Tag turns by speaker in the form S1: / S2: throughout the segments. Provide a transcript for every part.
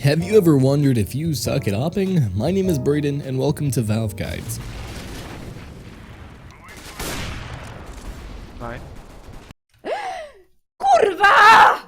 S1: Have you ever wondered if you suck at AWPing? My name is Braden and welcome to Valve Guides.
S2: Right.
S3: Kurwa!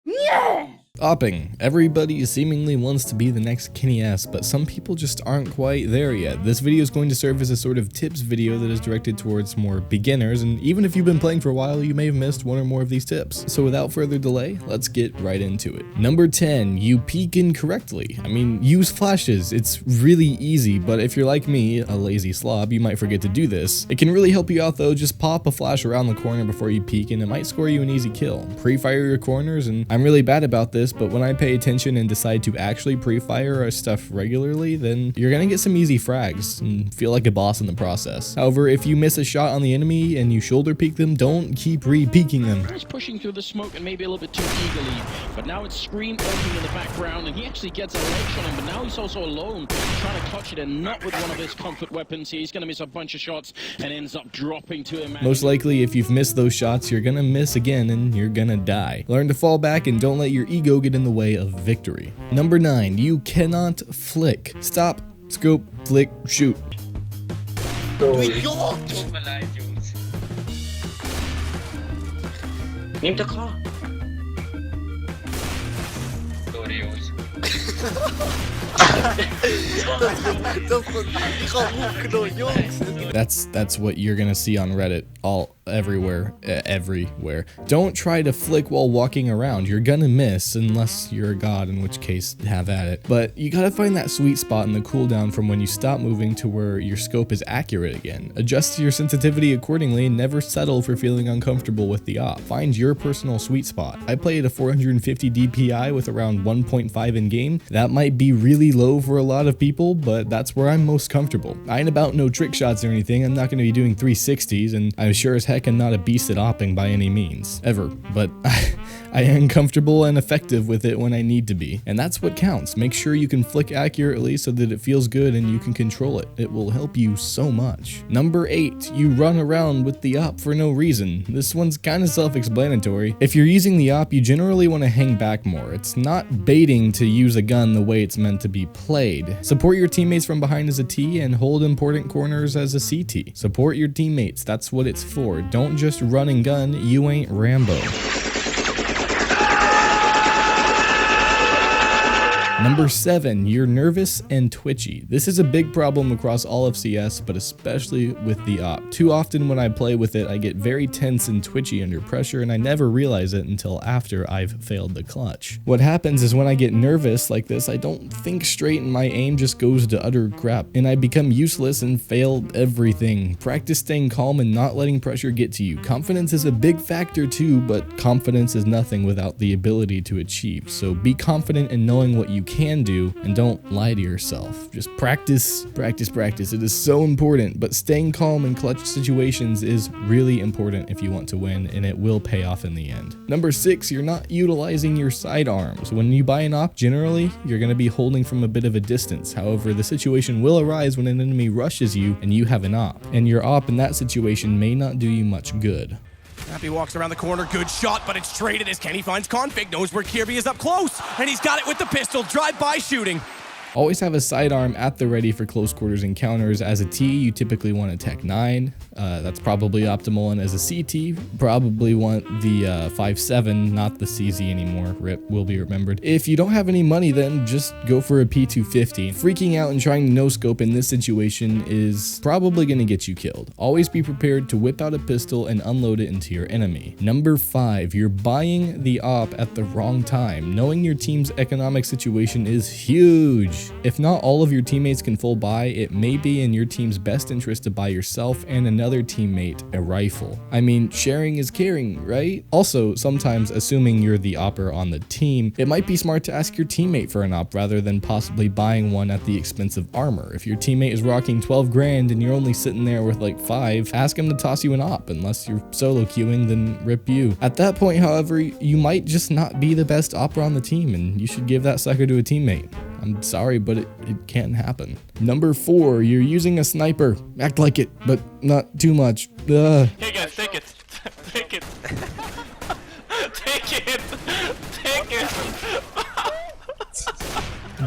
S3: Nie!
S1: AWPing. Everybody seemingly wants to be the next Kenny S, but some people just aren't quite there yet. This video is going to serve as a sort of tips video that is directed towards more beginners, and even if you've been playing for a while, you may have missed one or more of these tips. So without further delay, let's get right into it. Number 10, you peek incorrectly. I mean, use flashes. It's really easy, but if you're like me, a lazy slob, you might forget to do this. It can really help you out though. Just pop a flash around the corner before you peek and it might score you an easy kill. Pre-fire your corners, and I'm really bad about this, but when I pay attention and decide to actually pre-fire our stuff regularly, then you're gonna get some easy frags and feel like a boss in the process. However, if you miss a shot on the enemy and you shoulder peek them, don't keep re-peeking them.
S4: He's pushing through the smoke and maybe a little bit too eagerly, but now it's Scream working in the background and he actually gets a ledge on him, but now he's also alone trying to clutch it and not with one of his comfort weapons. He's gonna miss a bunch of shots and ends up dropping to him.
S1: Most likely, if you've missed those shots, you're gonna miss again and you're gonna die. Learn to fall back and don't let your ego get in the way of victory. Number 9, you cannot flick. Stop, scope, flick, shoot.
S2: Neem de klar.
S1: That's what you're gonna see on Reddit everywhere. Don't try to flick while walking around. You're gonna miss unless you're a god, in which case have at it. But you gotta find that sweet spot in the cooldown from when you stop moving to where your scope is accurate again. Adjust your sensitivity accordingly and never settle for feeling uncomfortable with the op. Find your personal sweet spot. I play at a 450 DPI with around 1.5 in game. That might be really low for a lot of people, but that's where I'm most comfortable. I ain't about no trick shots or anything. I'm not gonna be doing 360s, and I'm sure as heck am not a beast at AWPing by any means, ever, but I am comfortable and effective with it when I need to be, and that's what counts. Make sure you can flick accurately so that it feels good and you can control it. It will help you so much. Number 8, you run around with the op for no reason. This one's kind of self-explanatory. If you're using the op, you generally want to hang back more. It's not baiting to use a gun the way it's meant to be played. Support your teammates from behind as a T and hold important corners as a CT. Support your teammates, that's what it's for. Don't just run and gun, you ain't Rambo. Number 7, you're nervous and twitchy. This is a big problem across all of CS, but especially with the op. Too often when I play with it, I get very tense and twitchy under pressure, and I never realize it until after I've failed the clutch. What happens is when I get nervous like this, I don't think straight and my aim just goes to utter crap, and I become useless and fail everything. Practice staying calm and not letting pressure get to you. Confidence is a big factor too, but confidence is nothing without the ability to achieve. So be confident in knowing what you can do and don't lie to yourself. Just practice. It is so important, but staying calm in clutch situations is really important if you want to win, and it will pay off in the end. Number 6, you're not utilizing your sidearms. When you buy an op, generally, you're going to be holding from a bit of a distance. However, the situation will arise when an enemy rushes you and you have an op, and your op in that situation may not do you much good.
S5: Happy walks around the corner, good shot, but it's traded as Kenny finds Config, knows where Kirby is up close, and he's got it with the pistol, drive-by shooting.
S1: Always have a sidearm at the ready for close quarters encounters. As a T, you typically want a Tech 9. That's probably optimal. And as a CT, probably want the 5.7, not the CZ anymore. RIP, will be remembered. If you don't have any money, then just go for a P250. Freaking out and trying to no-scope in this situation is probably going to get you killed. Always be prepared to whip out a pistol and unload it into your enemy. Number 5, you're buying the op at the wrong time. Knowing your team's economic situation is huge. If not all of your teammates can full buy, it may be in your team's best interest to buy yourself and another teammate a rifle. I mean, sharing is caring, right? Also, sometimes assuming you're the opper on the team, it might be smart to ask your teammate for an op rather than possibly buying one at the expense of armor. If your teammate is rocking 12 grand and you're only sitting there with like 5, ask him to toss you an op. Unless you're solo queuing, then rip you. At that point, however, you might just not be the best opper on the team and you should give that sucker to a teammate. I'm sorry, but it can happen. Number 4, you're using a sniper. Act like it, but not too much. Ugh.
S2: Hey guys, take it. Take it. Take it. Take it.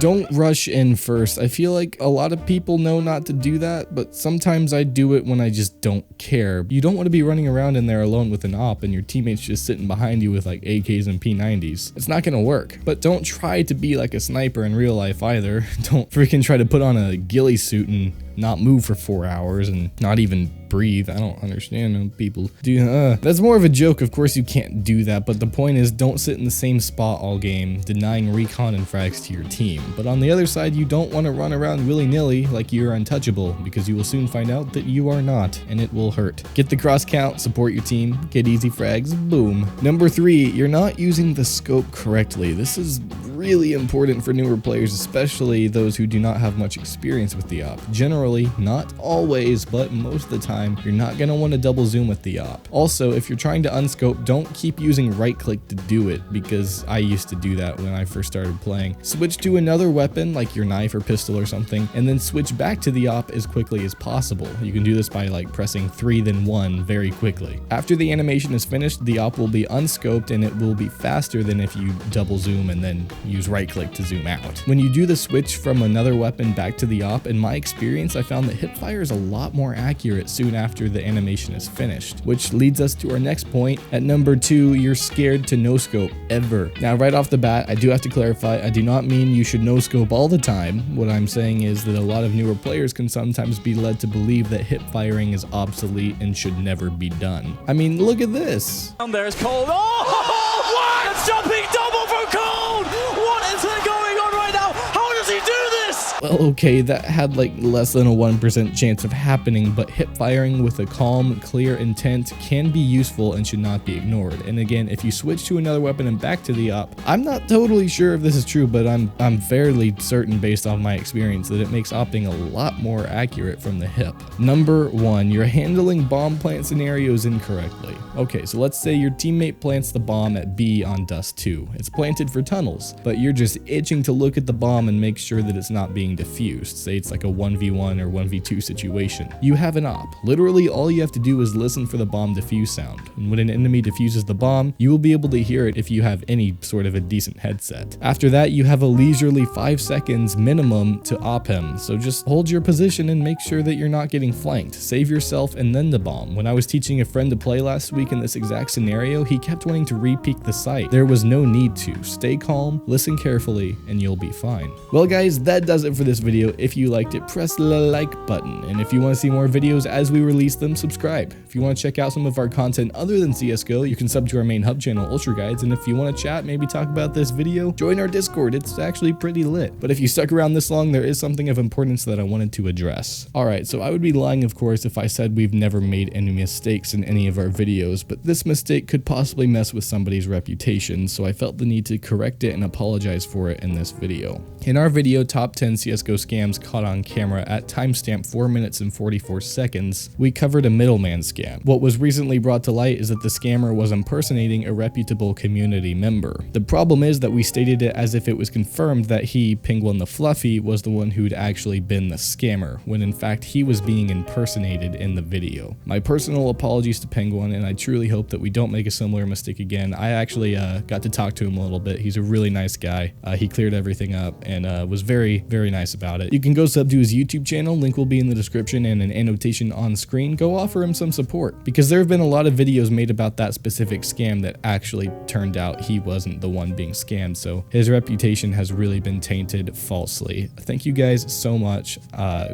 S1: Don't rush in first. I feel like a lot of people know not to do that, but sometimes I do it when I just don't care. You don't want to be running around in there alone with an op and your teammates just sitting behind you with like AKs and P90s. It's not gonna work. But don't try to be like a sniper in real life either. Don't freaking try to put on a ghillie suit and not move for 4 hours and not even breathe. I don't understand how people do. That's more of a joke. Of course you can't do that, but the point is don't sit in the same spot all game, denying recon and frags to your team. But on the other side, you don't want to run around willy-nilly like you're untouchable, because you will soon find out that you are not, and it will hurt. Get the cross count, support your team, get easy frags, boom. Number 3, you're not using the scope correctly. This is really important for newer players, especially those who do not have much experience with the op. Generally, not always, but most of the time, you're not going to want to double zoom with the op. Also, if you're trying to unscope, don't keep using right click to do it, because I used to do that when I first started playing. Switch to another weapon like your knife or pistol or something, and then switch back to the op as quickly as possible. You can do this by like pressing 3 then 1 very quickly. After the animation is finished, the op will be unscoped and it will be faster than if you double zoom and then use right click to zoom out. When you do the switch from another weapon back to the op, in my experience I found that hipfire is a lot more accurate soon after the animation is finished, which leads us to our next point. At number 2, you're scared to no scope ever. Now right off the bat, I do have to clarify, I do not mean you should no scope all the time. What I'm saying is that a lot of newer players can sometimes be led to believe that hip firing is obsolete and should never be done. I mean, look at this.
S5: Down there is Cold. Oh, what? It's jumping double from Cold. What is going on right now? How does he do this?
S1: Well, okay, that had like less than a 1% chance of happening, but hip firing with a calm, clear intent can be useful and should not be ignored. And again, if you switch to another weapon and back to the op, I'm not totally sure if this is true, but I'm fairly certain based on my experience that it makes opping a lot more accurate from the hip. Number 1, you're handling bomb plant scenarios incorrectly. Okay, so let's say your teammate plants the bomb at B on Dust 2. It's planted for tunnels, but you're just itching to look at the bomb and make sure that it's not being diffused. Say it's like a 1v1 or 1v2 situation. You have an op. Literally all you have to do is listen for the bomb defuse sound. And when an enemy defuses the bomb, you will be able to hear it if you have any sort of a decent headset. After that, you have a leisurely 5 seconds minimum to op him. So just hold your position and make sure that you're not getting flanked. Save yourself and then the bomb. When I was teaching a friend to play last week in this exact scenario, he kept wanting to re-peek the site. There was no need to. Stay calm, listen carefully, and you'll be fine. Well guys, that does it for this video. If you liked it, press the like button. And if you want to see more videos as we release them, subscribe. If you want to check out some of our content other than CSGO, you can sub to our main hub channel, Ultra Guides. And if you want to chat, maybe talk about this video, join our Discord. It's actually pretty lit. But if you stuck around this long, there is something of importance that I wanted to address. Alright, so I would be lying, of course, if I said we've never made any mistakes in any of our videos, but this mistake could possibly mess with somebody's reputation, so I felt the need to correct it and apologize for it in this video. In our video, Top 10 CSGO Scams Caught on Camera at timestamp 4 minutes and 44 seconds, we covered a middleman scam. What was recently brought to light is that the scammer was impersonating a reputable community member. The problem is that we stated it as if it was confirmed that he, Penguin the Fluffy, was the one who'd actually been the scammer, when in fact he was being impersonated in the video. My personal apologies to Penguin, and I truly hope that we don't make a similar mistake again. I actually got to talk to him a little bit. He's a really nice guy. He cleared everything up and was very, very nice about it. You can go sub to his YouTube channel, link will be in the description and an annotation on screen. Go offer him some support, because there have been a lot of videos made about that specific scam that actually turned out he wasn't the one being scammed, so his reputation has really been tainted falsely. Thank you guys so much.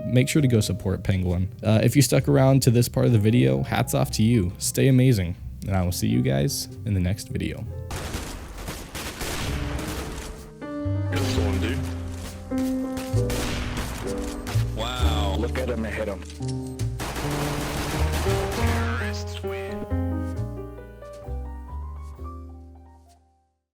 S1: Make sure to go support Penguin. If you stuck around to this part of the video, hats off to you. Stay amazing, and I will see you guys in the next video.
S6: Wow. Look at him and hit him.